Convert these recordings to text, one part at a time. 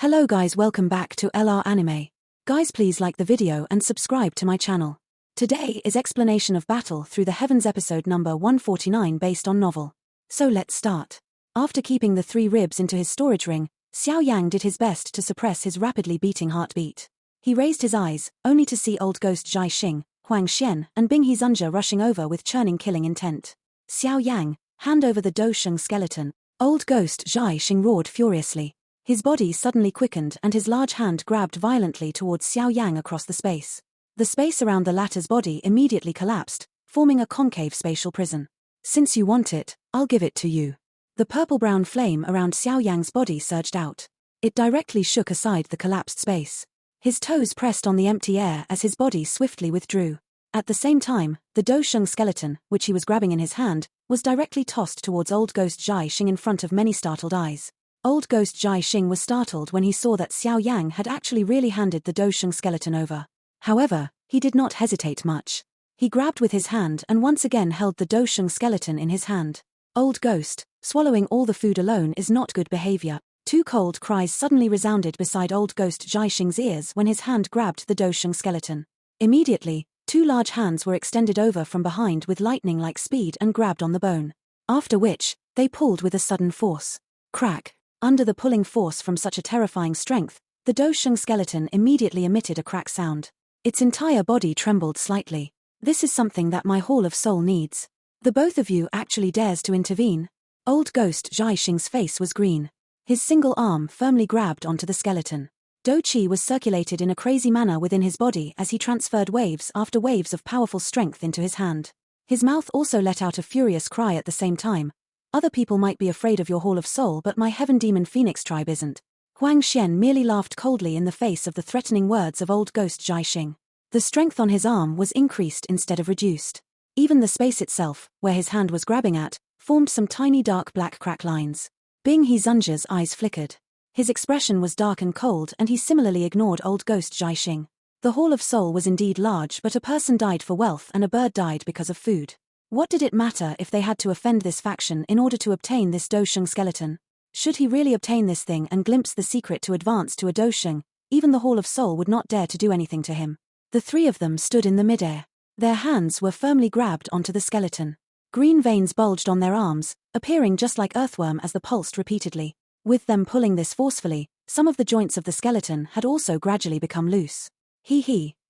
Hello guys, welcome back to LR Anime. Guys, please like the video and subscribe to my channel. Today is Explanation of Battle Through the Heavens episode number 149 based on novel. So let's start. After keeping the 3 ribs into his storage ring, Xiao Yang did his best to suppress his rapidly beating heartbeat. He raised his eyes, only to see old ghost Zhai Xing, Huang Xian and Bing Hezunja rushing over with churning killing intent. Xiao Yang, hand over the Do Sheng skeleton. Old ghost Zhai Xing roared furiously. His body suddenly quickened and his large hand grabbed violently towards Xiao Yang across the space. The space around the latter's body immediately collapsed, forming a concave spatial prison. Since you want it, I'll give it to you. The purple-brown flame around Xiao Yang's body surged out. It directly shook aside the collapsed space. His toes pressed on the empty air as his body swiftly withdrew. At the same time, the Do Sheng skeleton, which he was grabbing in his hand, was directly tossed towards old ghost Zhai Xing in front of many startled eyes. Old ghost Zhai Xing was startled when he saw that Xiao Yang had actually really handed the Do Sheng skeleton over. However, he did not hesitate much. He grabbed with his hand and once again held the Do Sheng skeleton in his hand. Old ghost, swallowing all the food alone is not good behavior. 2 cold cries suddenly resounded beside old ghost Zhai Xing's ears when his hand grabbed the Do Sheng skeleton. Immediately, 2 large hands were extended over from behind with lightning-like speed and grabbed on the bone. After which, they pulled with a sudden force. Crack. Under the pulling force from such a terrifying strength, the Do Sheng skeleton immediately emitted a crack sound. Its entire body trembled slightly. This is something that my Hall of Soul needs. The both of you actually dares to intervene? Old ghost Zhai Xing's face was green. His single arm firmly grabbed onto the skeleton. Do Qi was circulated in a crazy manner within his body as he transferred waves after waves of powerful strength into his hand. His mouth also let out a furious cry at the same time. Other people might be afraid of your Hall of Soul, but my Heaven Demon Phoenix tribe isn't. Huang Xian merely laughed coldly in the face of the threatening words of old ghost Zhai Xing. The strength on his arm was increased instead of reduced. Even the space itself, where his hand was grabbing at, formed some tiny dark black crack lines. Bing Hezunja's eyes flickered. His expression was dark and cold and he similarly ignored old ghost Zhai Xing. The Hall of Soul was indeed large, but a person died for wealth and a bird died because of food. What did it matter if they had to offend this faction in order to obtain this Do Sheng skeleton? Should he really obtain this thing and glimpse the secret to advance to a Do Sheng, even the Hall of Soul would not dare to do anything to him. The 3 of them stood in the midair. Their hands were firmly grabbed onto the skeleton. Green veins bulged on their arms, appearing just like earthworm as the pulsed repeatedly. With them pulling this forcefully, some of the joints of the skeleton had also gradually become loose.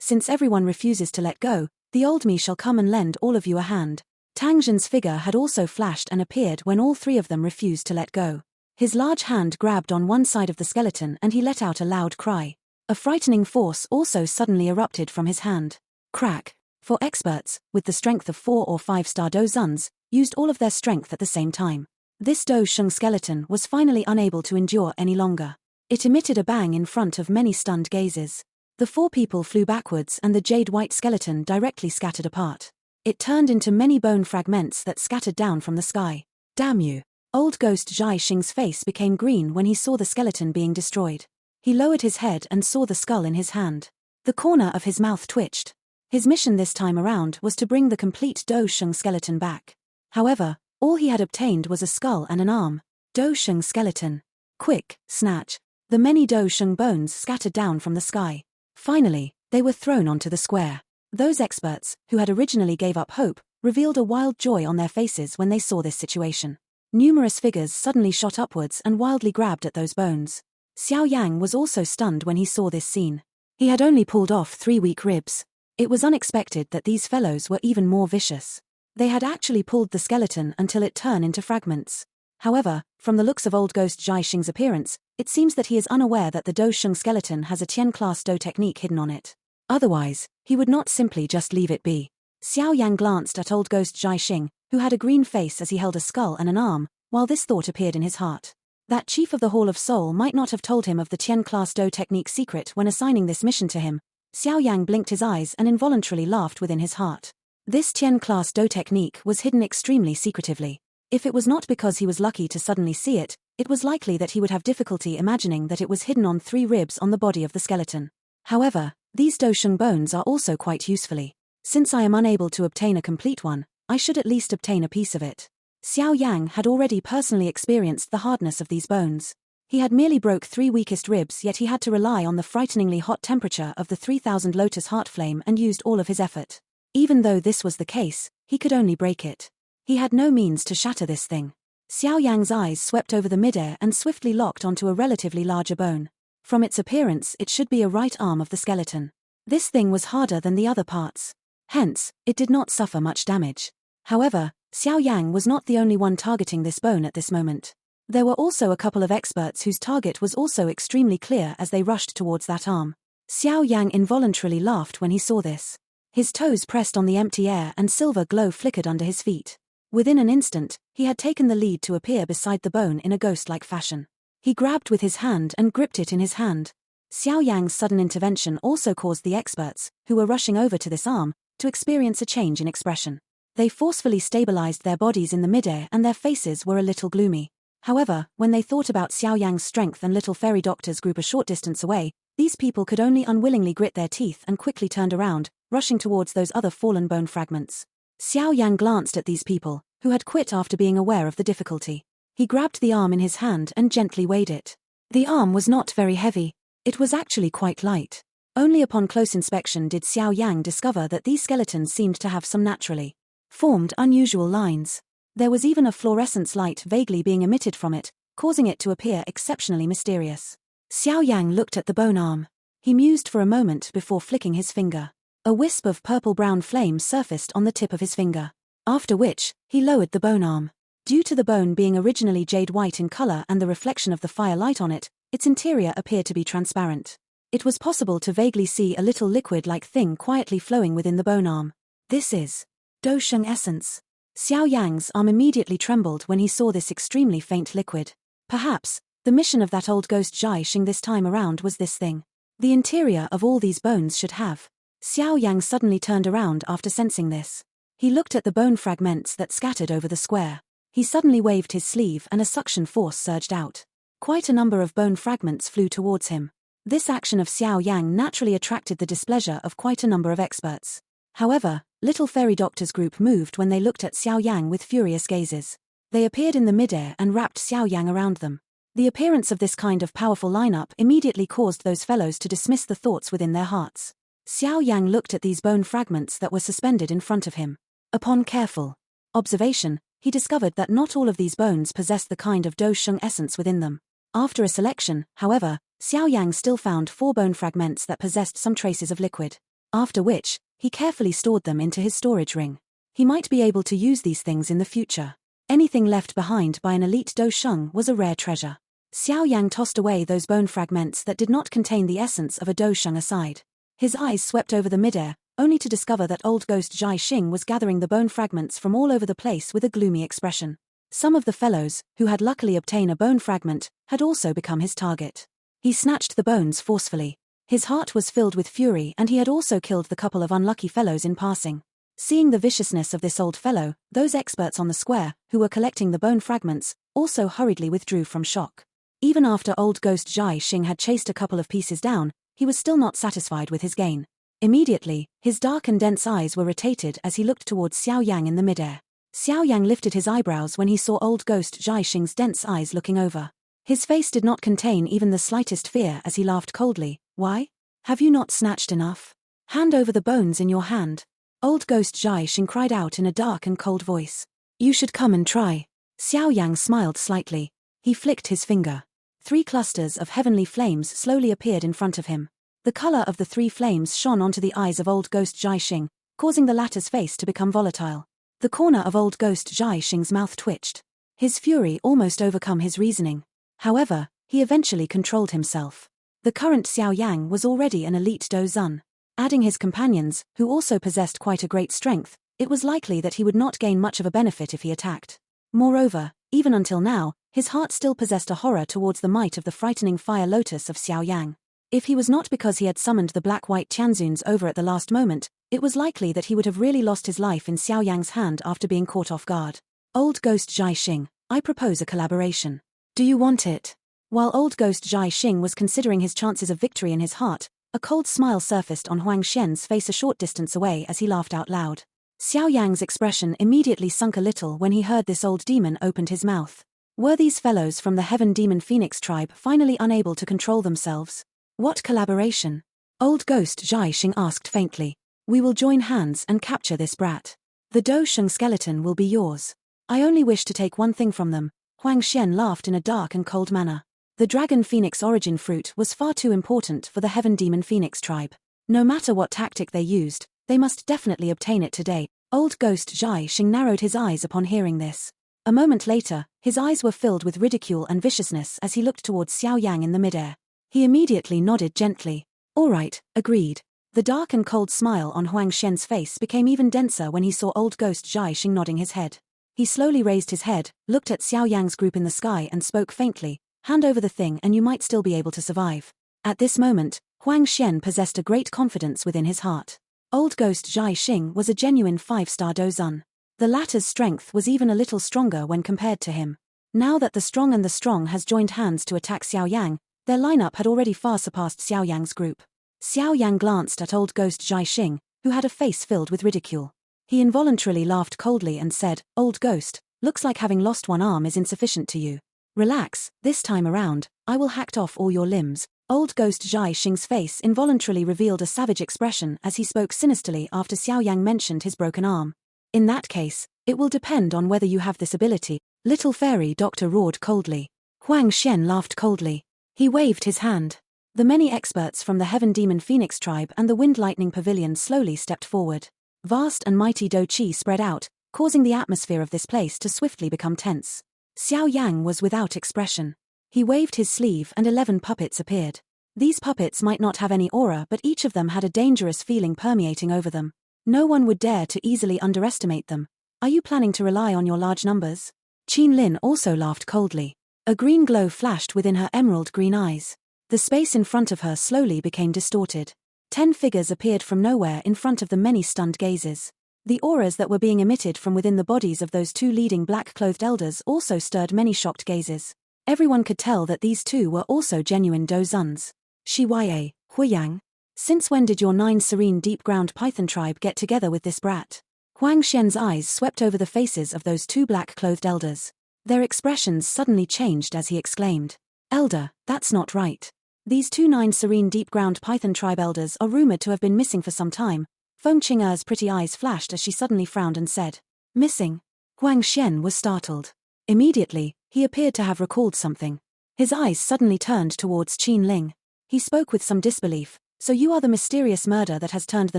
Since everyone refuses to let go, the old me shall come and lend all of you a hand. Tang Zhen's figure had also flashed and appeared when all 3 of them refused to let go. His large hand grabbed on one side of the skeleton and he let out a loud cry. A frightening force also suddenly erupted from his hand. Crack. For experts, with the strength of 4 or 5-star Dozuns, used all of their strength at the same time. This Do Sheng skeleton was finally unable to endure any longer. It emitted a bang in front of many stunned gazes. The 4 people flew backwards and the jade-white skeleton directly scattered apart. It turned into many bone fragments that scattered down from the sky. Damn you. Old ghost Zhai Xing's face became green when he saw the skeleton being destroyed. He lowered his head and saw the skull in his hand. The corner of his mouth twitched. His mission this time around was to bring the complete Do Sheng skeleton back. However, all he had obtained was a skull and an arm. Do Sheng skeleton. Quick, snatch. The many Do Sheng bones scattered down from the sky. Finally, they were thrown onto the square. Those experts, who had originally gave up hope, revealed a wild joy on their faces when they saw this situation. Numerous figures suddenly shot upwards and wildly grabbed at those bones. Xiao Yang was also stunned when he saw this scene. He had only pulled off 3 weak ribs. It was unexpected that these fellows were even more vicious. They had actually pulled the skeleton until it turned into fragments. However, from the looks of old ghost Zhai Xing's appearance, it seems that he is unaware that the Do Sheng skeleton has a Tian-class Do technique hidden on it. Otherwise, he would not simply just leave it be. Xiao Yang glanced at old ghost Zhai Xing, who had a green face as he held a skull and an arm, while this thought appeared in his heart. That chief of the Hall of Soul might not have told him of the Tian-class Do technique secret when assigning this mission to him. Xiao Yang blinked his eyes and involuntarily laughed within his heart. This Tian-class Do technique was hidden extremely secretively. If it was not because he was lucky to suddenly see it, it was likely that he would have difficulty imagining that it was hidden on 3 ribs on the body of the skeleton. However, these Do Sheng bones are also quite usefully. Since I am unable to obtain a complete one, I should at least obtain a piece of it. Xiao Yang had already personally experienced the hardness of these bones. He had merely broke 3 weakest ribs, yet he had to rely on the frighteningly hot temperature of the 3000 lotus heart flame and used all of his effort. Even though this was the case, he could only break it. He had no means to shatter this thing. Xiao Yang's eyes swept over the midair and swiftly locked onto a relatively larger bone. From its appearance, it should be a right arm of the skeleton. This thing was harder than the other parts. Hence, it did not suffer much damage. However, Xiao Yang was not the only one targeting this bone at this moment. There were also a couple of experts whose target was also extremely clear as they rushed towards that arm. Xiao Yang involuntarily laughed when he saw this. His toes pressed on the empty air and silver glow flickered under his feet. Within an instant, he had taken the lead to appear beside the bone in a ghost-like fashion. He grabbed with his hand and gripped it in his hand. Xiao Yang's sudden intervention also caused the experts, who were rushing over to this arm, to experience a change in expression. They forcefully stabilized their bodies in the midair and their faces were a little gloomy. However, when they thought about Xiao Yang's strength and little fairy doctor's group a short distance away, these people could only unwillingly grit their teeth and quickly turned around, rushing towards those other fallen bone fragments. Xiao Yang glanced at these people, who had quit after being aware of the difficulty. He grabbed the arm in his hand and gently weighed it. The arm was not very heavy. It was actually quite light. Only upon close inspection did Xiao Yang discover that these skeletons seemed to have some naturally formed unusual lines. There was even a fluorescence light vaguely being emitted from it, causing it to appear exceptionally mysterious. Xiao Yang looked at the bone arm. He mused for a moment before flicking his finger. A wisp of purple-brown flame surfaced on the tip of his finger. After which, he lowered the bone arm. Due to the bone being originally jade white in color and the reflection of the firelight on it, its interior appeared to be transparent. It was possible to vaguely see a little liquid-like thing quietly flowing within the bone arm. This is Dosheng essence. Xiao Yang's arm immediately trembled when he saw this extremely faint liquid. Perhaps, the mission of that old ghost Jai Xing this time around was this thing. The interior of all these bones should have. Xiao Yang suddenly turned around after sensing this. He looked at the bone fragments that scattered over the square. He suddenly waved his sleeve and a suction force surged out. Quite a number of bone fragments flew towards him. This action of Xiao Yang naturally attracted the displeasure of quite a number of experts. However, little fairy doctor's group moved when they looked at Xiao Yang with furious gazes. They appeared in the midair and wrapped Xiao Yang around them. The appearance of this kind of powerful lineup immediately caused those fellows to dismiss the thoughts within their hearts. Xiao Yang looked at these bone fragments that were suspended in front of him. Upon careful observation, he discovered that not all of these bones possessed the kind of Dosheng essence within them. After a selection, however, Xiao Yang still found 4 bone fragments that possessed some traces of liquid. After which, he carefully stored them into his storage ring. He might be able to use these things in the future. Anything left behind by an elite Dosheng was a rare treasure. Xiao Yang tossed away those bone fragments that did not contain the essence of a Dosheng aside. His eyes swept over the midair, only to discover that old ghost Jai Xing was gathering the bone fragments from all over the place with a gloomy expression. Some of the fellows, who had luckily obtained a bone fragment, had also become his target. He snatched the bones forcefully. His heart was filled with fury and he had also killed the couple of unlucky fellows in passing. Seeing the viciousness of this old fellow, those experts on the square, who were collecting the bone fragments, also hurriedly withdrew from shock. Even after old ghost Jai Xing had chased a couple of pieces down, he was still not satisfied with his gain. Immediately, his dark and dense eyes were rotated as he looked towards Xiao Yang in the midair. Xiao Yang lifted his eyebrows when he saw old ghost Jai Xing's dense eyes looking over. His face did not contain even the slightest fear as he laughed coldly. Why? Have you not snatched enough? Hand over the bones in your hand. Old ghost Jai Xing cried out in a dark and cold voice. You should come and try. Xiao Yang smiled slightly. He flicked his finger. 3 clusters of heavenly flames slowly appeared in front of him. The color of the 3 flames shone onto the eyes of old ghost Jai Xing, causing the latter's face to become volatile. The corner of old ghost Jai Xing's mouth twitched. His fury almost overcome his reasoning. However, he eventually controlled himself. The current Xiao Yang was already an elite Dozun. Adding his companions, who also possessed quite a great strength, it was likely that he would not gain much of a benefit if he attacked. Moreover, even until now, his heart still possessed a horror towards the might of the frightening fire lotus of Xiao Yang. If he was not because he had summoned the black-white Tianzuns over at the last moment, it was likely that he would have really lost his life in Xiao Yang's hand after being caught off guard. Old ghost Jai Xing, I propose a collaboration. Do you want it? While old ghost Jai Xing was considering his chances of victory in his heart, a cold smile surfaced on Huang Xian's face a short distance away as he laughed out loud. Xiao Yang's expression immediately sunk a little when he heard this old demon opened his mouth. Were these fellows from the Heaven Demon Phoenix tribe finally unable to control themselves? What collaboration? Old Ghost Zhai Xing asked faintly. We will join hands and capture this brat. The Do Sheng skeleton will be yours. I only wish to take one thing from them. Huang Xian laughed in a dark and cold manner. The Dragon Phoenix origin fruit was far too important for the Heaven Demon Phoenix tribe. No matter what tactic they used, they must definitely obtain it today. Old Ghost Zhai Xing narrowed his eyes upon hearing this. A moment later, his eyes were filled with ridicule and viciousness as he looked towards Xiao Yang in the midair. He immediately nodded gently. All right, agreed. The dark and cold smile on Huang Xian's face became even denser when he saw Old Ghost Zhai Xing nodding his head. He slowly raised his head, looked at Xiao Yang's group in the sky and spoke faintly. Hand over the thing and you might still be able to survive. At this moment, Huang Xian possessed a great confidence within his heart. Old Ghost Zhai Xing was a genuine 5-star Dozun. The latter's strength was even a little stronger when compared to him. Now that the strong and the strong has joined hands to attack Xiao Yang, their lineup had already far surpassed Xiao Yang's group. Xiao Yang glanced at Old Ghost Zhai Xing, who had a face filled with ridicule. He involuntarily laughed coldly and said, Old Ghost, looks like having lost one arm is insufficient to you. Relax, this time around, I will hack off all your limbs. Old Ghost Zhai Xing's face involuntarily revealed a savage expression as he spoke sinisterly after Xiao Yang mentioned his broken arm. In that case, it will depend on whether you have this ability. Little fairy doctor roared coldly. Huang Xian laughed coldly. He waved his hand. The many experts from the Heaven Demon Phoenix tribe and the Wind Lightning Pavilion slowly stepped forward. Vast and mighty Do Qi spread out, causing the atmosphere of this place to swiftly become tense. Xiao Yang was without expression. He waved his sleeve and 11 puppets appeared. These puppets might not have any aura, but each of them had a dangerous feeling permeating over them. No one would dare to easily underestimate them. Are you planning to rely on your large numbers? Qin Lin also laughed coldly. A green glow flashed within her emerald green eyes. The space in front of her slowly became distorted. 10 figures appeared from nowhere in front of the many stunned gazes. The auras that were being emitted from within the bodies of those two leading black-clothed elders also stirred many shocked gazes. Everyone could tell that these two were also genuine Dozuns. Shiye, Huyang. Since when did your 9 serene deep-ground python tribe get together with this brat? Huang Xian's eyes swept over the faces of those two black-clothed elders. Their expressions suddenly changed as he exclaimed. Elder, that's not right. These 2 9 serene deep-ground python tribe elders are rumored to have been missing for some time. Feng Qing'er's pretty eyes flashed as she suddenly frowned and said, Missing? Huang Xian was startled. Immediately, he appeared to have recalled something. His eyes suddenly turned towards Qin Ling. He spoke with some disbelief. So you are the mysterious murder that has turned the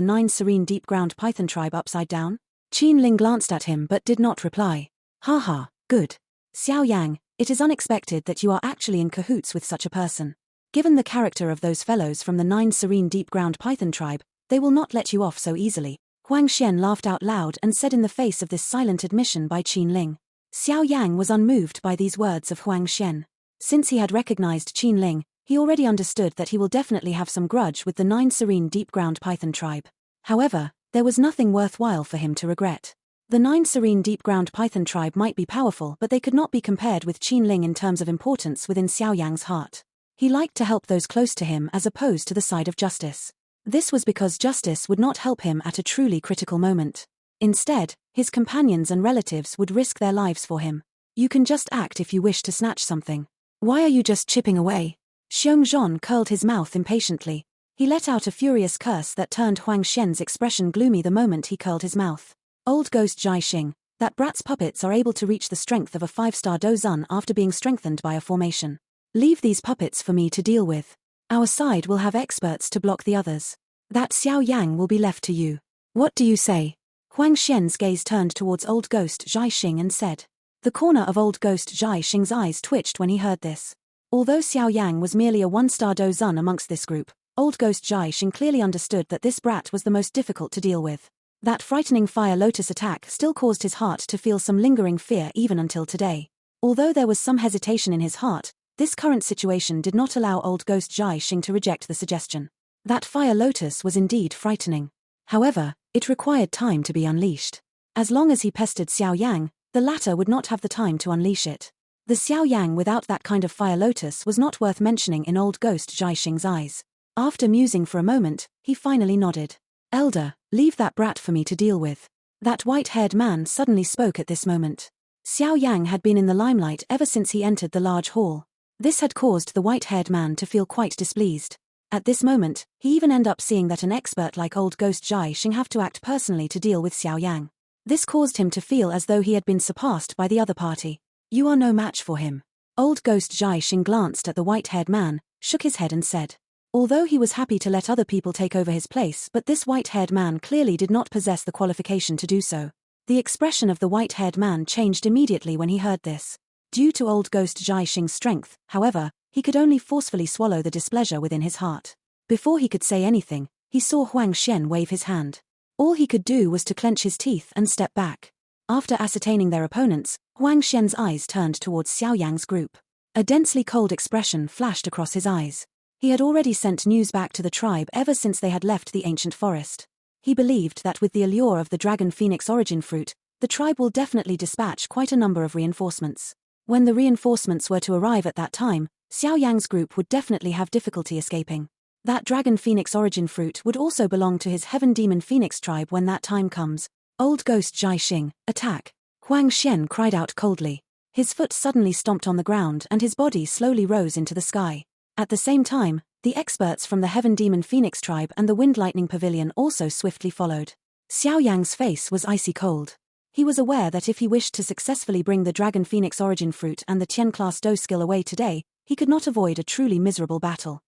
9 serene deep-ground python tribe upside down? Qin Ling glanced at him but did not reply. Ha, good. Xiao Yang, it is unexpected that you are actually in cahoots with such a person. Given the character of those fellows from the 9 serene deep-ground python tribe, they will not let you off so easily. Huang Xian laughed out loud and said in the face of this silent admission by Qin Ling. Xiao Yang was unmoved by these words of Huang Xian. Since he had recognized Qin Ling, he already understood that he will definitely have some grudge with the 9 serene deep-ground python tribe. However, there was nothing worthwhile for him to regret. The 9 serene deep-ground python tribe might be powerful, but they could not be compared with Qin Ling in terms of importance within Xiao Yang's heart. He liked to help those close to him as opposed to the side of justice. This was because justice would not help him at a truly critical moment. Instead, his companions and relatives would risk their lives for him. You can just act if you wish to snatch something. Why are you just chipping away? Xiong Zhon curled his mouth impatiently. He let out a furious curse that turned Huang Xian's expression gloomy the moment he curled his mouth. Old Ghost Zhai Xing, that brat's puppets are able to reach the strength of a 5-star Dozun after being strengthened by a formation. Leave these puppets for me to deal with. Our side will have experts to block the others. That Xiao Yang will be left to you. What do you say? Huang Xian's gaze turned towards Old Ghost Zhai Xing and said. The corner of Old Ghost Zhai Xing's eyes twitched when he heard this. Although Xiao Yang was merely a 1-star Dozun amongst this group, Old Ghost Zhai Xing clearly understood that this brat was the most difficult to deal with. That frightening Fire Lotus attack still caused his heart to feel some lingering fear even until today. Although there was some hesitation in his heart, this current situation did not allow Old Ghost Zhai Xing to reject the suggestion. That Fire Lotus was indeed frightening. However, it required time to be unleashed. As long as he pestered Xiao Yang, the latter would not have the time to unleash it. The Xiao Yang without that kind of Fire Lotus was not worth mentioning in Old Ghost Zhai Xing's eyes. After musing for a moment, he finally nodded. Elder, leave that brat for me to deal with. That white-haired man suddenly spoke at this moment. Xiao Yang had been in the limelight ever since he entered the large hall. This had caused the white-haired man to feel quite displeased. At this moment, he even ended up seeing that an expert like old ghost Zhai Xing have to act personally to deal with Xiao Yang. This caused him to feel as though he had been surpassed by the other party. You are no match for him. Old ghost Zhai Xing glanced at the white-haired man, shook his head and said. Although he was happy to let other people take over his place, but this white-haired man clearly did not possess the qualification to do so. The expression of the white-haired man changed immediately when he heard this. Due to old ghost Zhai Xing's strength, however, he could only forcefully swallow the displeasure within his heart. Before he could say anything, he saw Huang Xian wave his hand. All he could do was to clench his teeth and step back. After ascertaining their opponents, Huang Xian's eyes turned towards Xiao Yang's group. A densely cold expression flashed across his eyes. He had already sent news back to the tribe ever since they had left the ancient forest. He believed that with the allure of the dragon phoenix origin fruit, the tribe will definitely dispatch quite a number of reinforcements. When the reinforcements were to arrive at that time, Xiao Yang's group would definitely have difficulty escaping. That dragon phoenix origin fruit would also belong to his heaven demon phoenix tribe when that time comes. Old ghost Zhai Xing, attack! Huang Xian cried out coldly. His foot suddenly stomped on the ground and his body slowly rose into the sky. At the same time, the experts from the heaven demon phoenix tribe and the wind lightning pavilion also swiftly followed. Xiao Yang's face was icy cold. He was aware that if he wished to successfully bring the dragon phoenix origin fruit and the Tian class Do skill away today, he could not avoid a truly miserable battle.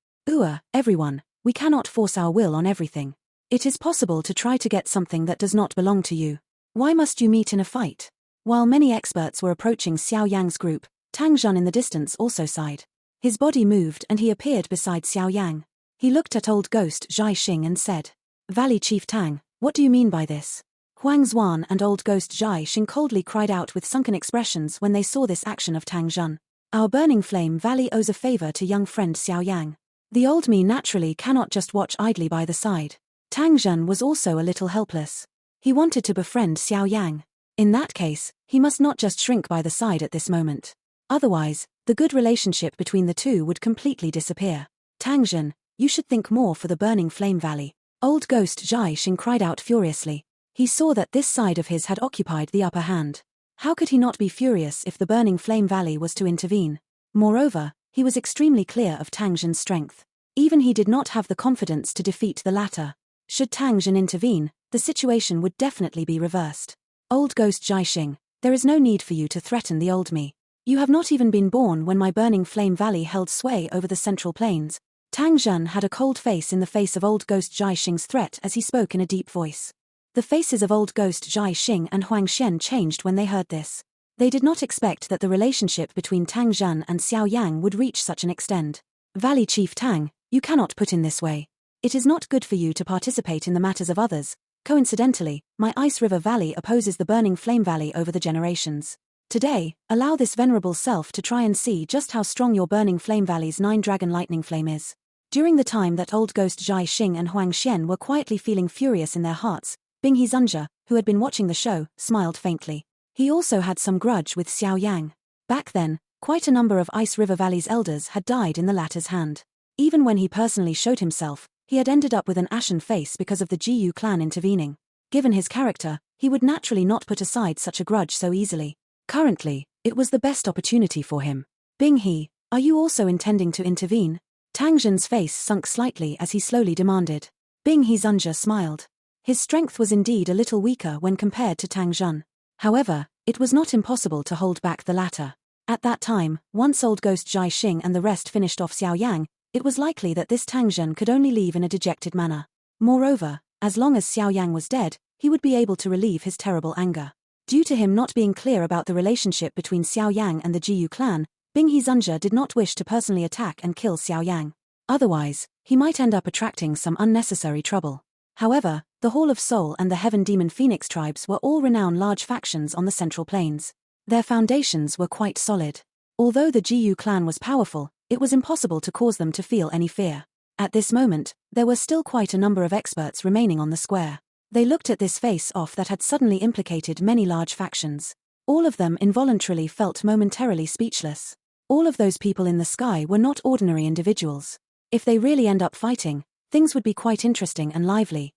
Everyone, we cannot force our will on everything. It is possible to try to get something that does not belong to you. Why must you meet in a fight? While many experts were approaching Xiao Yang's group, Tang Zhan in the distance also sighed. His body moved and he appeared beside Xiao Yang. He looked at old ghost Zhai Xing and said, Valley Chief Tang, what do you mean by this? Huang Zuan and old ghost Zhai Xing coldly cried out with sunken expressions when they saw this action of Tang Zhan. Our burning flame valley owes a favor to young friend Xiao Yang. The old me naturally cannot just watch idly by the side. Tang Zhan was also a little helpless. He wanted to befriend Xiao Yang. In that case, he must not just shrink by the side at this moment. Otherwise, the good relationship between the two would completely disappear. Tang Zhan, you should think more for the burning flame valley. Old ghost Zhai Xing cried out furiously. He saw that this side of his had occupied the upper hand. How could he not be furious if the burning flame valley was to intervene? Moreover, he was extremely clear of Tang Zhan's strength. Even he did not have the confidence to defeat the latter. Should Tang Zhan intervene, the situation would definitely be reversed. Old ghost Zhai Xing, there is no need for you to threaten the old me. You have not even been born when my burning flame valley held sway over the central plains. Tang Zhan had a cold face in the face of old ghost Zhai Xing's threat as he spoke in a deep voice. The faces of old ghost Zhai Xing and Huang Xian changed when they heard this. They did not expect that the relationship between Tang Zhan and Xiao Yang would reach such an extent. Valley Chief Tang, you cannot put in this way. It is not good for you to participate in the matters of others. Coincidentally, my Ice River Valley opposes the Burning Flame Valley over the generations. Today, allow this venerable self to try and see just how strong your Burning Flame Valley's 9-dragon lightning flame is. During the time that old ghost Zhai Xing and Huang Xian were quietly feeling furious in their hearts, Binghe Zunja, who had been watching the show, smiled faintly. He also had some grudge with Xiao Yang. Back then, quite a number of Ice River Valley's elders had died in the latter's hand. Even when he personally showed himself, he had ended up with an ashen face because of the Jiyu clan intervening. Given his character, he would naturally not put aside such a grudge so easily. Currently, it was the best opportunity for him. Binghe, are you also intending to intervene? Tang Zhan's face sunk slightly as he slowly demanded. Binghe Zunja smiled. His strength was indeed a little weaker when compared to Tang Zhan. However, it was not impossible to hold back the latter. At that time, once old ghost Zhai Xing and the rest finished off Xiao Yang, it was likely that this Tang Zhan could only leave in a dejected manner. Moreover, as long as Xiao Yang was dead, he would be able to relieve his terrible anger. Due to him not being clear about the relationship between Xiao Yang and the Jiyu clan, Binghe Zunja did not wish to personally attack and kill Xiao Yang. Otherwise, he might end up attracting some unnecessary trouble. However, the Hall of Soul and the Heaven Demon Phoenix tribes were all renowned large factions on the Central Plains. Their foundations were quite solid. Although the Jiyu clan was powerful, it was impossible to cause them to feel any fear. At this moment, there were still quite a number of experts remaining on the square. They looked at this face-off that had suddenly implicated many large factions. All of them involuntarily felt momentarily speechless. All of those people in the sky were not ordinary individuals. If they really end up fighting, things would be quite interesting and lively.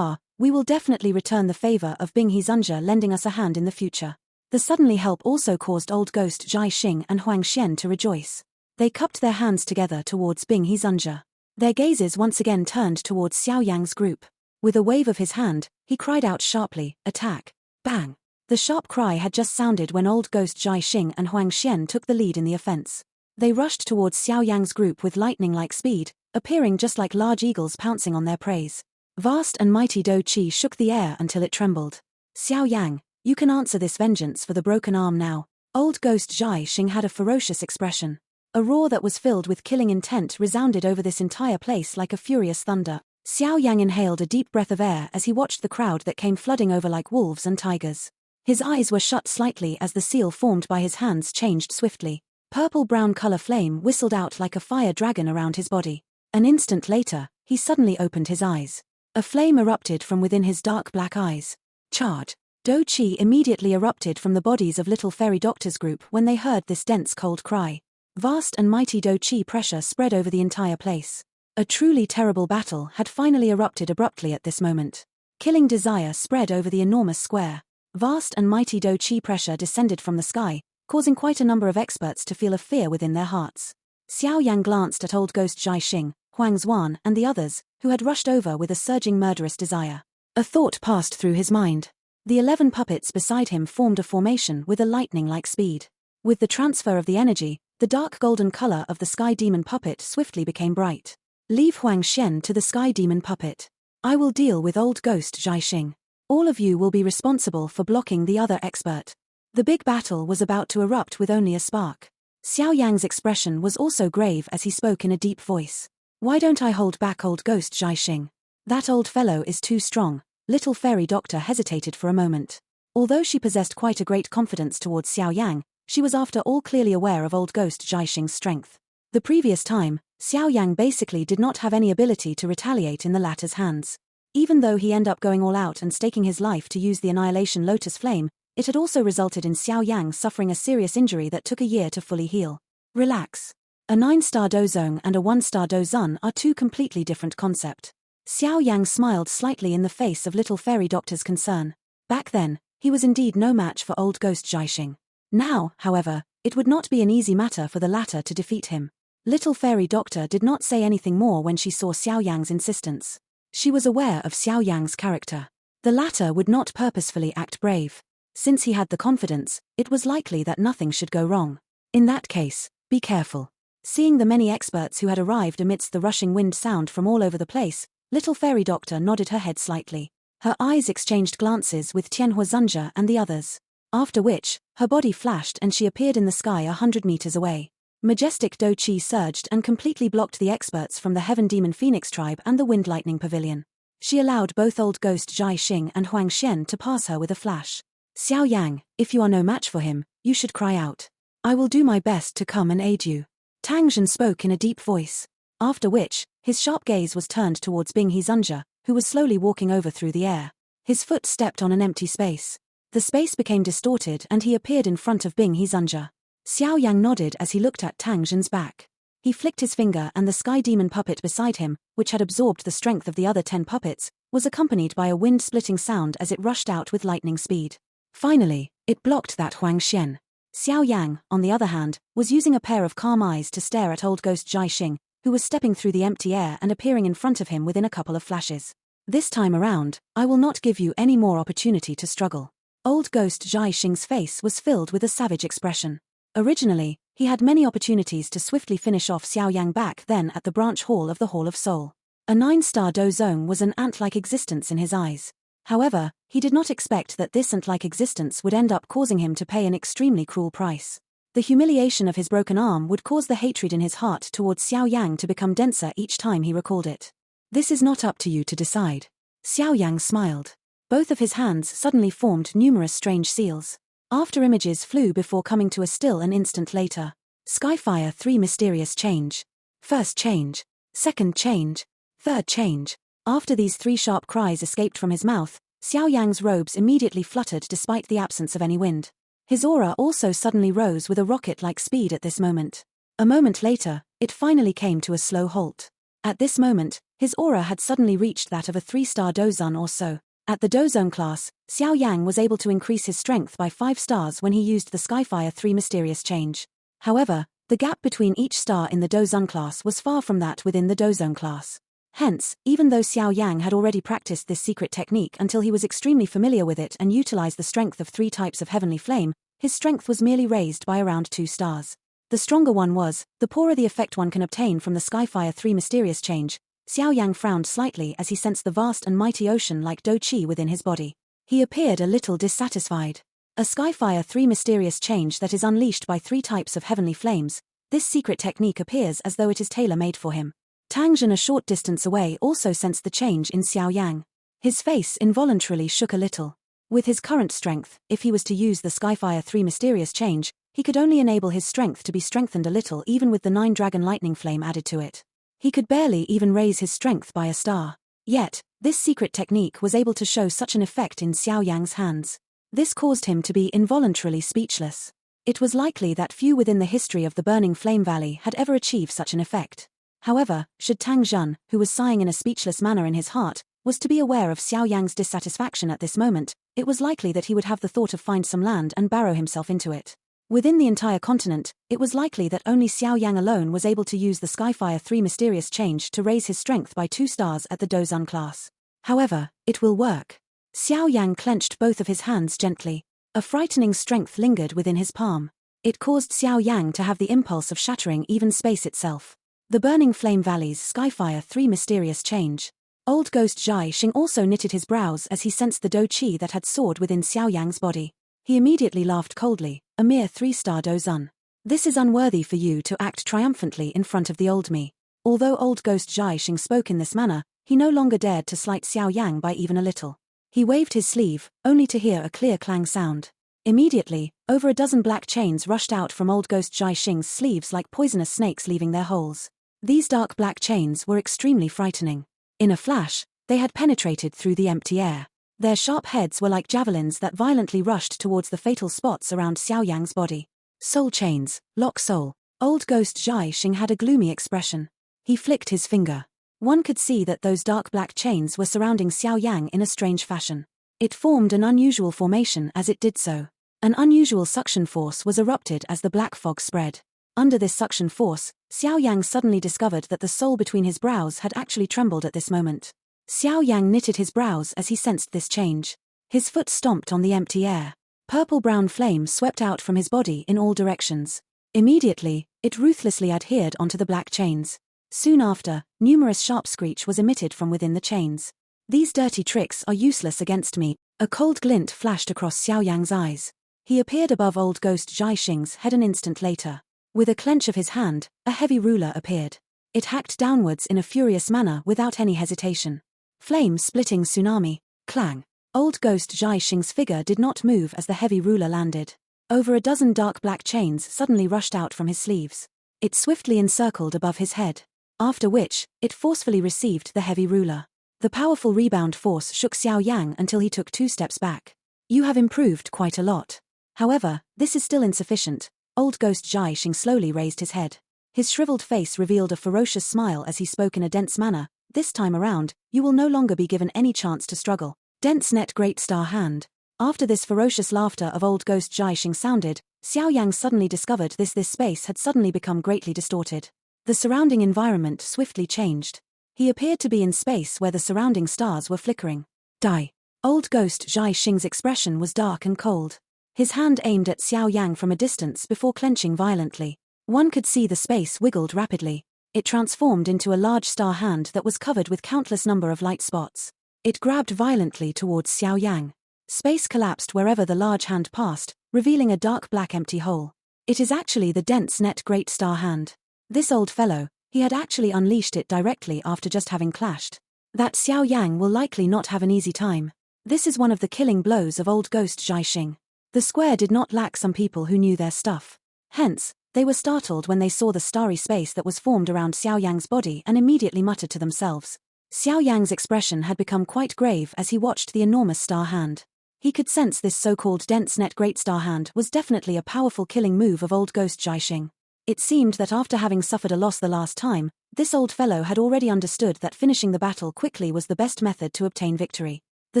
We will definitely return the favor of Binghe Zunja lending us a hand in the future. The suddenly help also caused old ghost Zhai Xing and Huang Xian to rejoice. They cupped their hands together towards Bing Hezunja. Their gazes once again turned towards Xiao Yang's group. With a wave of his hand, he cried out sharply, "Attack!" Bang! The sharp cry had just sounded when old ghost Zhai Xing and Huang Xian took the lead in the offense. They rushed towards Xiao Yang's group with lightning-like speed, appearing just like large eagles pouncing on their prey. Vast and mighty Do Qi shook the air until it trembled. "Xiao Yang, you can answer this vengeance for the broken arm now." Old ghost Zhai Xing had a ferocious expression. A roar that was filled with killing intent resounded over this entire place like a furious thunder. Xiao Yang inhaled a deep breath of air as he watched the crowd that came flooding over like wolves and tigers. His eyes were shut slightly as the seal formed by his hands changed swiftly. Purple-brown color flame whistled out like a fire dragon around his body. An instant later, he suddenly opened his eyes. A flame erupted from within his dark black eyes. Charge! Do Qi immediately erupted from the bodies of little fairy doctors group when they heard this dense cold cry. Vast and mighty Do Qi pressure spread over the entire place. A truly terrible battle had finally erupted abruptly at this moment. Killing desire spread over the enormous square. Vast and mighty Do Qi pressure descended from the sky, causing quite a number of experts to feel a fear within their hearts. Xiao Yang glanced at old ghost Zhai Xing, Huang Zuan and the others, who had rushed over with a surging murderous desire. A thought passed through his mind. The 11 puppets beside him formed a formation with a lightning-like speed. With the transfer of the energy, the dark golden color of the Sky Demon puppet swiftly became bright. "Leave Huang Xian to the Sky Demon puppet. I will deal with old ghost Zhai Xing. All of you will be responsible for blocking the other expert." The big battle was about to erupt with only a spark. Xiao Yang's expression was also grave as he spoke in a deep voice. "Why don't I hold back old ghost Zhai Xing? That old fellow is too strong." Little fairy doctor hesitated for a moment. Although she possessed quite a great confidence towards Xiao Yang, she was after all clearly aware of old ghost Zhai Xing's strength. The previous time, Xiao Yang basically did not have any ability to retaliate in the latter's hands. Even though he ended up going all out and staking his life to use the Annihilation Lotus Flame, it had also resulted in Xiao Yang suffering a serious injury that took a year to fully heal. Relax. A 9-star Dozong and a 1-star Dozun are two completely different concepts. Xiao Yang smiled slightly in the face of little fairy doctor's concern. Back then, he was indeed no match for old ghost Zhai Xing. Now, however, it would not be an easy matter for the latter to defeat him. Little fairy doctor did not say anything more when she saw Xiao Yang's insistence. She was aware of Xiao Yang's character. The latter would not purposefully act brave. Since he had the confidence, it was likely that nothing should go wrong. In that case, be careful. Seeing the many experts who had arrived amidst the rushing wind sound from all over the place, little fairy doctor nodded her head slightly. Her eyes exchanged glances with Tianhua Zunja and the others. After which, her body flashed and she appeared in the sky 100 meters away. Majestic Do Qi surged and completely blocked the experts from the Heaven Demon Phoenix tribe and the Wind Lightning Pavilion. She allowed both old ghost Zhai Xing and Huang Xian to pass her with a flash. "Xiao Yang, if you are no match for him, you should cry out. I will do my best to come and aid you." Tang Zhen spoke in a deep voice. After which, his sharp gaze was turned towards Bing Hezunja, who was slowly walking over through the air. His foot stepped on an empty space. The space became distorted and he appeared in front of Bing Hezunja. Xiao Yang nodded as he looked at Tang Zhen's back. He flicked his finger and the Sky Demon puppet beside him, which had absorbed the strength of the other 10 puppets, was accompanied by a wind-splitting sound as it rushed out with lightning speed. Finally, it blocked that Huang Xian. Xiao Yang, on the other hand, was using a pair of calm eyes to stare at old ghost Zhai Xing, who was stepping through the empty air and appearing in front of him within a couple of flashes. "This time around, I will not give you any more opportunity to struggle." Old ghost Zhai Xing's face was filled with a savage expression. Originally, he had many opportunities to swiftly finish off Xiao Yang back then at the branch hall of the Hall of Soul. A 9-star Dozong was an ant-like existence in his eyes. However, he did not expect that this ant-like existence would end up causing him to pay an extremely cruel price. The humiliation of his broken arm would cause the hatred in his heart towards Xiao Yang to become denser each time he recalled it. "This is not up to you to decide." Xiao Yang smiled. Both of his hands suddenly formed numerous strange seals. After images flew before coming to a still an instant later. Skyfire 3 mysterious change. First change. Second change. Third change. After these 3 sharp cries escaped from his mouth, Xiao Yang's robes immediately fluttered despite the absence of any wind. His aura also suddenly rose with a rocket-like speed at this moment. A moment later, it finally came to a slow halt. At this moment, his aura had suddenly reached that of a 3-star Dozun or so. At the Dozone class, Xiao Yang was able to increase his strength by 5 stars when he used the Skyfire 3 mysterious change. However, the gap between each star in the Dozone class was far from that within the Dozone class. Hence, even though Xiao Yang had already practiced this secret technique until he was extremely familiar with it and utilized the strength of 3 types of heavenly flame, his strength was merely raised by around 2 stars. The stronger one was, the poorer the effect one can obtain from the Skyfire 3 mysterious change. Xiao Yang frowned slightly as he sensed the vast and mighty ocean-like Do Qi within his body. He appeared a little dissatisfied. A Skyfire 3 mysterious change that is unleashed by 3 types of heavenly flames, this secret technique appears as though it is tailor-made for him. Tang Zhen a short distance away also sensed the change in Xiao Yang. His face involuntarily shook a little. With his current strength, if he was to use the Skyfire 3 mysterious change, he could only enable his strength to be strengthened a little even with the 9 dragon lightning flame added to it. He could barely even raise his strength by a star. Yet, this secret technique was able to show such an effect in Xiao Yang's hands. This caused him to be involuntarily speechless. It was likely that few within the history of the Burning Flame Valley had ever achieved such an effect. However, should Tang Zhen, who was sighing in a speechless manner in his heart, was to be aware of Xiao Yang's dissatisfaction at this moment, it was likely that he would have the thought of find some land and burrow himself into it. Within the entire continent, it was likely that only Xiao Yang alone was able to use the Skyfire 3 mysterious change to raise his strength by 2 stars at the Dozan class. However, it will work. Xiao Yang clenched both of his hands gently. A frightening strength lingered within his palm. It caused Xiao Yang to have the impulse of shattering even space itself. The Burning Flame Valley's Skyfire 3 mysterious change. Old Ghost Zhai Xing also knitted his brows as he sensed the Do Qi that had soared within Xiao Yang's body. He immediately laughed coldly, a mere 3-star Dozun. This is unworthy for you to act triumphantly in front of the old me. Although Old Ghost Zhai Xing spoke in this manner, he no longer dared to slight Xiao Yang by even a little. He waved his sleeve, only to hear a clear clang sound. Immediately, over a dozen black chains rushed out from Old Ghost Zhai Xing's sleeves like poisonous snakes leaving their holes. These dark black chains were extremely frightening. In a flash, they had penetrated through the empty air. Their sharp heads were like javelins that violently rushed towards the fatal spots around Xiao Yang's body. Soul chains, lock soul. Old Ghost Zhai Xing had a gloomy expression. He flicked his finger. One could see that those dark black chains were surrounding Xiao Yang in a strange fashion. It formed an unusual formation as it did so. An unusual suction force was erupted as the black fog spread. Under this suction force, Xiao Yang suddenly discovered that the soul between his brows had actually trembled at this moment. Xiao Yang knitted his brows as he sensed this change. His foot stomped on the empty air. Purple-brown flame swept out from his body in all directions. Immediately, it ruthlessly adhered onto the black chains. Soon after, numerous sharp screech was emitted from within the chains. These dirty tricks are useless against me. A cold glint flashed across Xiao Yang's eyes. He appeared above Old Ghost Zhai Xing's head an instant later. With a clench of his hand, a heavy ruler appeared. It hacked downwards in a furious manner without any hesitation. Flame-splitting tsunami, clang. Old Ghost Zhai Xing's figure did not move as the heavy ruler landed. Over a dozen dark black chains suddenly rushed out from his sleeves. It swiftly encircled above his head. After which, it forcefully received the heavy ruler. The powerful rebound force shook Xiao Yang until he took 2 steps back. You have improved quite a lot. However, this is still insufficient. Old Ghost Zhai Xing slowly raised his head. His shriveled face revealed a ferocious smile as he spoke in a dense manner. This time around, you will no longer be given any chance to struggle. Dense net Great Star Hand. After this ferocious laughter of Old Ghost Zhai Xing sounded, Xiao Yang suddenly discovered this space had suddenly become greatly distorted. The surrounding environment swiftly changed. He appeared to be in space where the surrounding stars were flickering. Die. Old Ghost Zhai Xing's expression was dark and cold. His hand aimed at Xiao Yang from a distance before clenching violently. One could see the space wiggled rapidly. It transformed into a large star hand that was covered with countless number of light spots. It grabbed violently towards Xiao Yang. Space collapsed wherever the large hand passed, revealing a dark black empty hole. It is actually the dense net Great Star Hand. This old fellow, he had actually unleashed it directly after just having clashed. That Xiao Yang will likely not have an easy time. This is one of the killing blows of Old Ghost Zhai Xing. The square did not lack some people who knew their stuff. Hence, they were startled when they saw the starry space that was formed around Xiao Yang's body and immediately muttered to themselves. Xiao Yang's expression had become quite grave as he watched the enormous star hand. He could sense this so-called dense net Great Star Hand was definitely a powerful killing move of Old Ghost Zhai Xing. It seemed that after having suffered a loss the last time, this old fellow had already understood that finishing the battle quickly was the best method to obtain victory. The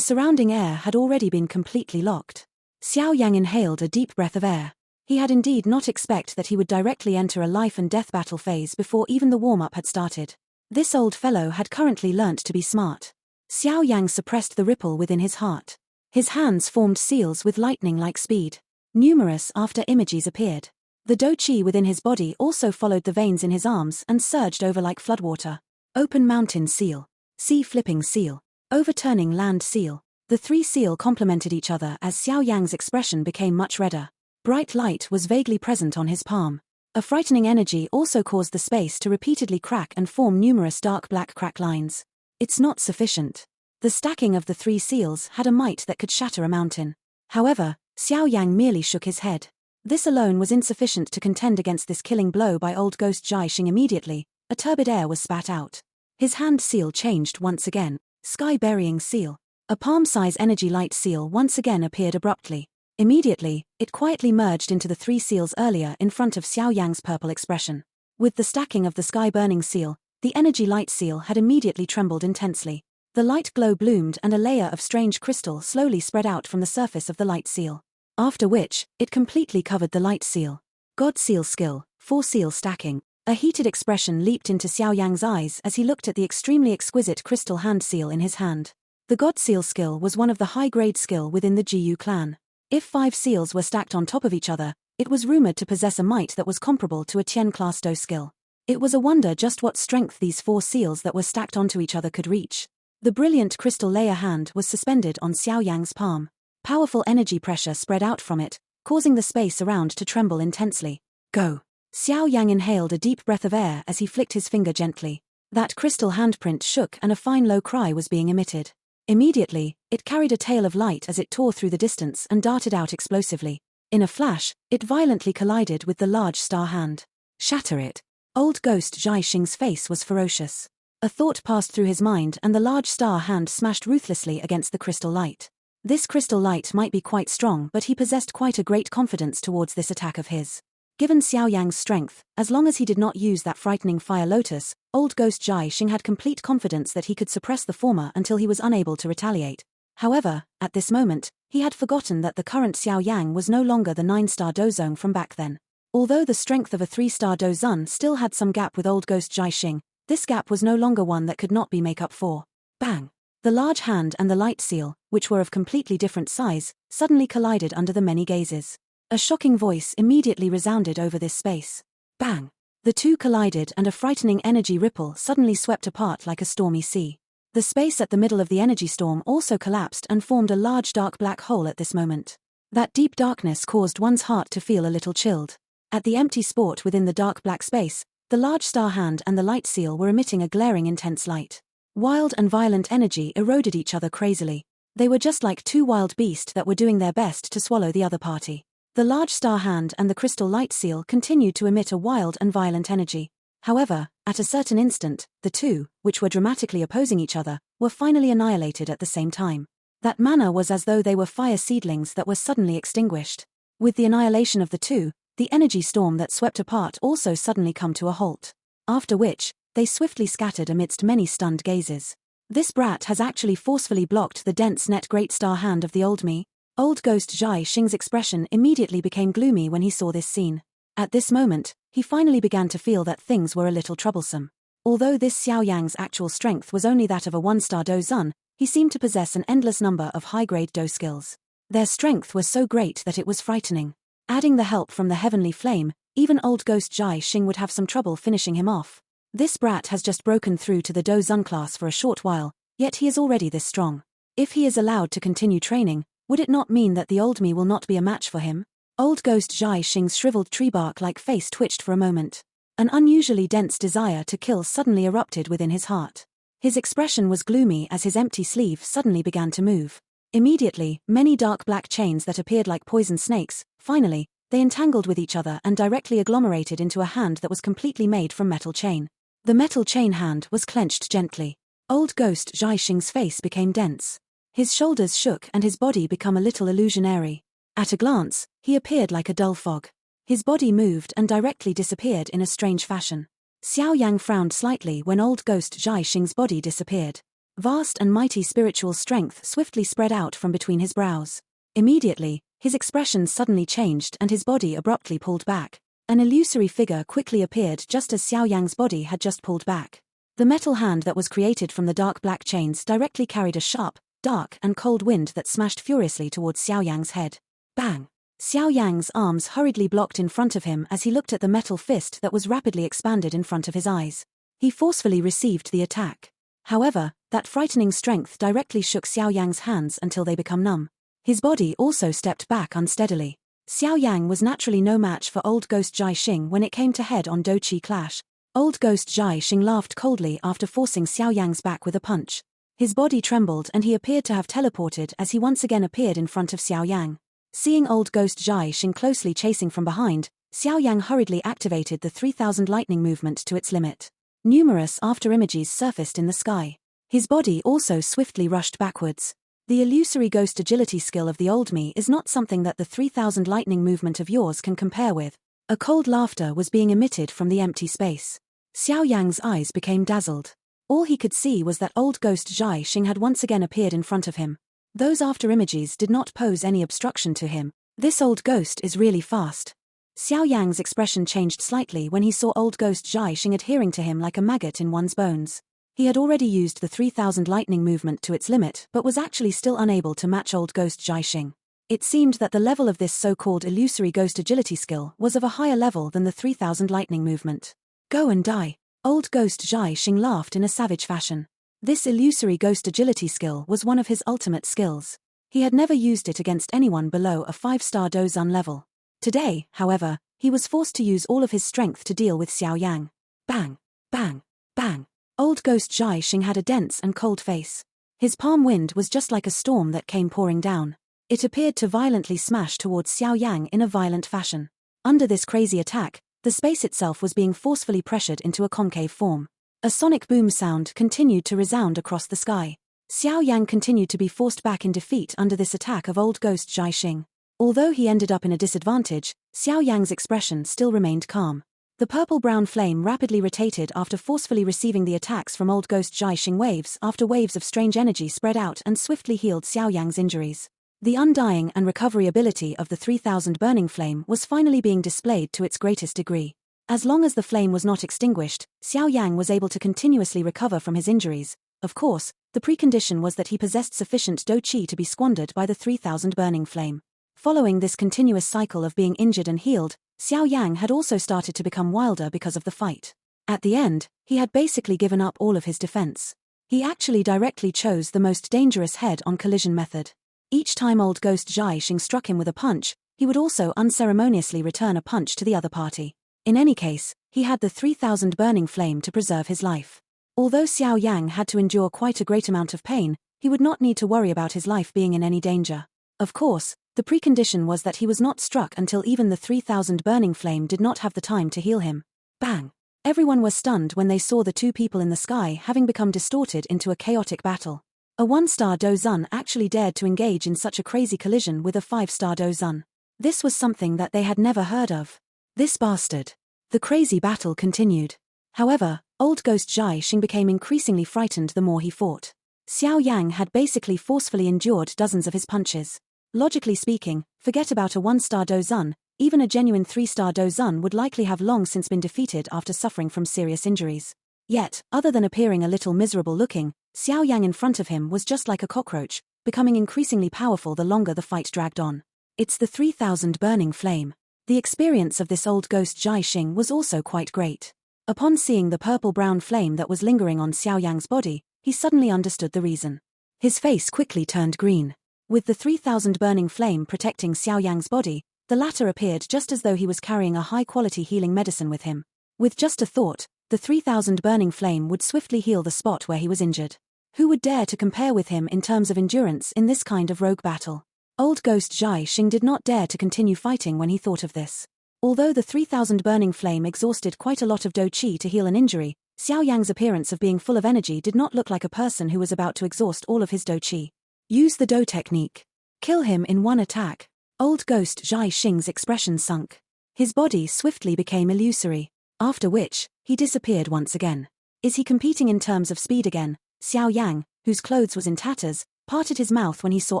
surrounding air had already been completely locked. Xiao Yang inhaled a deep breath of air. He had indeed not expected that he would directly enter a life-and-death battle phase before even the warm-up had started. This old fellow had currently learnt to be smart. Xiao Yang suppressed the ripple within his heart. His hands formed seals with lightning-like speed. Numerous after-images appeared. The do qi within his body also followed the veins in his arms and surged over like floodwater. Open mountain seal. Sea-flipping seal. Overturning land seal. The three seal complemented each other as Xiao Yang's expression became much redder. Bright light was vaguely present on his palm. A frightening energy also caused the space to repeatedly crack and form numerous dark black crack lines. It's not sufficient. The stacking of the three seals had a might that could shatter a mountain. However, Xiao Yang merely shook his head. This alone was insufficient to contend against this killing blow by old ghost Jai Xing. Immediately, a turbid air was spat out. His hand seal changed once again. Sky-burying seal. A palm-size energy light seal once again appeared abruptly. Immediately, it quietly merged into the three seals earlier in front of Xiao Yang's purple expression. With the stacking of the sky-burning seal, the energy light seal had immediately trembled intensely. The light glow bloomed and a layer of strange crystal slowly spread out from the surface of the light seal. After which, it completely covered the light seal. God seal skill, 4 seal stacking. A heated expression leaped into Xiao Yang's eyes as he looked at the extremely exquisite crystal hand seal in his hand. The God seal skill was one of the high-grade skill within the Jiyu clan. If 5 seals were stacked on top of each other, it was rumored to possess a might that was comparable to a Tian-class Do skill. It was a wonder just what strength these 4 seals that were stacked onto each other could reach. The brilliant crystal layer hand was suspended on Xiao Yang's palm. Powerful energy pressure spread out from it, causing the space around to tremble intensely. Go. Xiao Yang inhaled a deep breath of air as he flicked his finger gently. That crystal handprint shook and a fine low cry was being emitted. Immediately, it carried a tail of light as it tore through the distance and darted out explosively. In a flash, it violently collided with the large star hand. Shatter it. Old ghost Jai Xing's face was ferocious. A thought passed through his mind and the large star hand smashed ruthlessly against the crystal light. This crystal light might be quite strong, but he possessed quite a great confidence towards this attack of his. Given Xiao Yang's strength, as long as he did not use that frightening fire lotus, old ghost Jai Xing had complete confidence that he could suppress the former until he was unable to retaliate. However, at this moment, he had forgotten that the current Xiao Yang was no longer the 9-star Dozong from back then. Although the strength of a 3-star Dozun still had some gap with old ghost Jai Xing, this gap was no longer one that could not be make up for. Bang! The large hand and the light seal, which were of completely different size, suddenly collided under the many gazes. A shocking voice immediately resounded over this space. Bang! The two collided and a frightening energy ripple suddenly swept apart like a stormy sea. The space at the middle of the energy storm also collapsed and formed a large dark black hole at this moment. That deep darkness caused one's heart to feel a little chilled. At the empty spot within the dark black space, the large star hand and the light seal were emitting a glaring intense light. Wild and violent energy eroded each other crazily. They were just like two wild beasts that were doing their best to swallow the other party. The large star hand and the crystal light seal continued to emit a wild and violent energy. However, at a certain instant, the two, which were dramatically opposing each other, were finally annihilated at the same time. That manner was as though they were fire seedlings that were suddenly extinguished. With the annihilation of the two, the energy storm that swept apart also suddenly come to a halt. After which, they swiftly scattered amidst many stunned gazes. This brat has actually forcefully blocked the dense net great star hand of the old me. Old ghost Jai Xing's expression immediately became gloomy when he saw this scene. At this moment, he finally began to feel that things were a little troublesome. Although this Xiao Yang's actual strength was only that of a 1-star Dozun, he seemed to possess an endless number of high-grade Do skills. Their strength was so great that it was frightening. Adding the help from the heavenly flame, even old ghost Jai Xing would have some trouble finishing him off. This brat has just broken through to the Dozun class for a short while, yet he is already this strong. If he is allowed to continue training, would it not mean that the old me will not be a match for him? Old ghost Jai Xing's shriveled tree bark-like face twitched for a moment. An unusually dense desire to kill suddenly erupted within his heart. His expression was gloomy as his empty sleeve suddenly began to move. Immediately, many dark black chains that appeared like poison snakes, finally, they entangled with each other and directly agglomerated into a hand that was completely made from metal chain. The metal chain hand was clenched gently. Old ghost Jai Xing's face became dense. His shoulders shook and his body became a little illusionary. At a glance, he appeared like a dull fog. His body moved and directly disappeared in a strange fashion. Xiao Yang frowned slightly when old ghost Jai Xing's body disappeared. Vast and mighty spiritual strength swiftly spread out from between his brows. Immediately, his expression suddenly changed and his body abruptly pulled back. An illusory figure quickly appeared just as Xiao Yang's body had just pulled back. The metal hand that was created from the dark black chains directly carried a sharp, dark and cold wind that smashed furiously towards Xiao Yang's head. Bang! Xiao Yang's arms hurriedly blocked in front of him as he looked at the metal fist that was rapidly expanded in front of his eyes. He forcefully received the attack. However, that frightening strength directly shook Xiao Yang's hands until they became numb. His body also stepped back unsteadily. Xiao Yang was naturally no match for old ghost Jai Xing when it came to head-on Do-Chi clash. Old ghost Jai Xing laughed coldly after forcing Xiao Yang's back with a punch. His body trembled and he appeared to have teleported as he once again appeared in front of Xiao Yang. Seeing old ghost Jai Xing closely chasing from behind, Xiao Yang hurriedly activated the 3000 lightning movement to its limit. Numerous after-images surfaced in the sky. His body also swiftly rushed backwards. The illusory ghost agility skill of the old me is not something that the 3000 lightning movement of yours can compare with. A cold laughter was being emitted from the empty space. Xiao Yang's eyes became dazzled. All he could see was that old ghost Jai Xing had once again appeared in front of him. Those after-images did not pose any obstruction to him. This old ghost is really fast. Xiao Yang's expression changed slightly when he saw old ghost Jai Xing adhering to him like a maggot in one's bones. He had already used the 3000 lightning movement to its limit but was actually still unable to match old ghost Jai Xing. It seemed that the level of this so-called illusory ghost agility skill was of a higher level than the 3000 lightning movement. Go and die. Old ghost Jai Xing laughed in a savage fashion. This illusory ghost agility skill was one of his ultimate skills. He had never used it against anyone below a 5-star Dozun level. Today, however, he was forced to use all of his strength to deal with Xiao Yang. Bang! Bang! Bang! Old ghost Jai Xing had a dense and cold face. His palm wind was just like a storm that came pouring down. It appeared to violently smash towards Xiao Yang in a violent fashion. Under this crazy attack, the space itself was being forcefully pressured into a concave form. A sonic boom sound continued to resound across the sky. Xiao Yang continued to be forced back in defeat under this attack of old ghost Jai Xing. Although he ended up in a disadvantage, Xiao Yang's expression still remained calm. The purple-brown flame rapidly rotated after forcefully receiving the attacks from old ghost Jai Xing waves after waves of strange energy spread out and swiftly healed Xiao Yang's injuries. The undying and recovery ability of the 3000 burning flame was finally being displayed to its greatest degree. As long as the flame was not extinguished, Xiao Yang was able to continuously recover from his injuries. Of course, the precondition was that he possessed sufficient Do-Chi to be squandered by the 3000 burning flame. Following this continuous cycle of being injured and healed, Xiao Yang had also started to become wilder because of the fight. At the end, he had basically given up all of his defense. He actually directly chose the most dangerous head-on collision method. Each time old ghost Jai Xing struck him with a punch, he would also unceremoniously return a punch to the other party. In any case, he had the 3000 burning flame to preserve his life. Although Xiao Yang had to endure quite a great amount of pain, he would not need to worry about his life being in any danger. Of course, the precondition was that he was not struck until even the 3000 burning flame did not have the time to heal him. Bang! Everyone was stunned when they saw the two people in the sky having become distorted into a chaotic battle. A 1-star Dozun actually dared to engage in such a crazy collision with a 5-star Dozun. This was something that they had never heard of. This bastard. The crazy battle continued. However, old ghost Jai Xing became increasingly frightened the more he fought. Xiao Yang had basically forcefully endured dozens of his punches. Logically speaking, forget about a 1-star Dozun, even a genuine 3-star Dozun would likely have long since been defeated after suffering from serious injuries. Yet, other than appearing a little miserable looking, Xiao Yang in front of him was just like a cockroach, becoming increasingly powerful the longer the fight dragged on. It's the 3000 burning flame. The experience of this old ghost Jai Xing was also quite great. Upon seeing the purple-brown flame that was lingering on Xiao Yang's body, he suddenly understood the reason. His face quickly turned green. With the 3000 burning flame protecting Xiao Yang's body, the latter appeared just as though he was carrying a high-quality healing medicine with him. With just a thought, the 3000 burning flame would swiftly heal the spot where he was injured. Who would dare to compare with him in terms of endurance in this kind of rogue battle? Old ghost Jai Xing did not dare to continue fighting when he thought of this. Although the 3000 burning flame exhausted quite a lot of Do-Chi to heal an injury, Xiao Yang's appearance of being full of energy did not look like a person who was about to exhaust all of his Do-Chi. Use the Do technique. Kill him in one attack. Old ghost Jai Xing's expression sunk. His body swiftly became illusory. After which, he disappeared once again. Is he competing in terms of speed again? Xiao Yang, whose clothes was in tatters, parted his mouth when he saw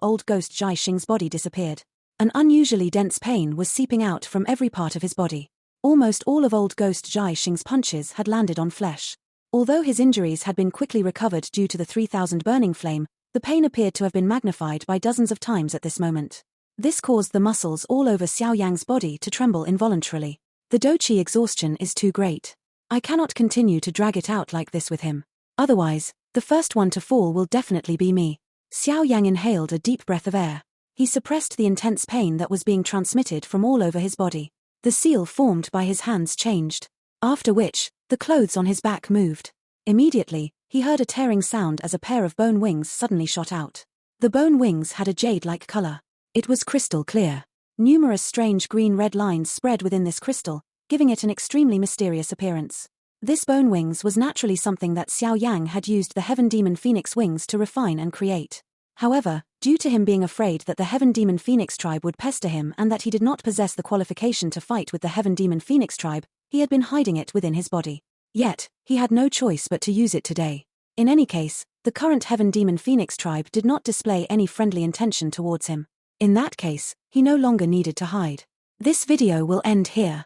old ghost Jai Xing's body disappeared. An unusually dense pain was seeping out from every part of his body. Almost all of old ghost Jai Xing's punches had landed on flesh. Although his injuries had been quickly recovered due to the 3000 burning flame, the pain appeared to have been magnified by dozens of times at this moment. This caused the muscles all over Xiao Yang's body to tremble involuntarily. The doqi exhaustion is too great. I cannot continue to drag it out like this with him. Otherwise, the first one to fall will definitely be me. Xiao Yang inhaled a deep breath of air. He suppressed the intense pain that was being transmitted from all over his body. The seal formed by his hands changed. After which, the clothes on his back moved. Immediately, he heard a tearing sound as a pair of bone wings suddenly shot out. The bone wings had a jade-like color. It was crystal clear. Numerous strange green-red lines spread within this crystal, giving it an extremely mysterious appearance. This bone wings was naturally something that Xiao Yang had used the Heaven Demon Phoenix wings to refine and create. However, due to him being afraid that the Heaven Demon Phoenix tribe would pester him and that he did not possess the qualification to fight with the Heaven Demon Phoenix tribe, he had been hiding it within his body. Yet, he had no choice but to use it today. In any case, the current Heaven Demon Phoenix tribe did not display any friendly intention towards him. In that case, he no longer needed to hide. This video will end here.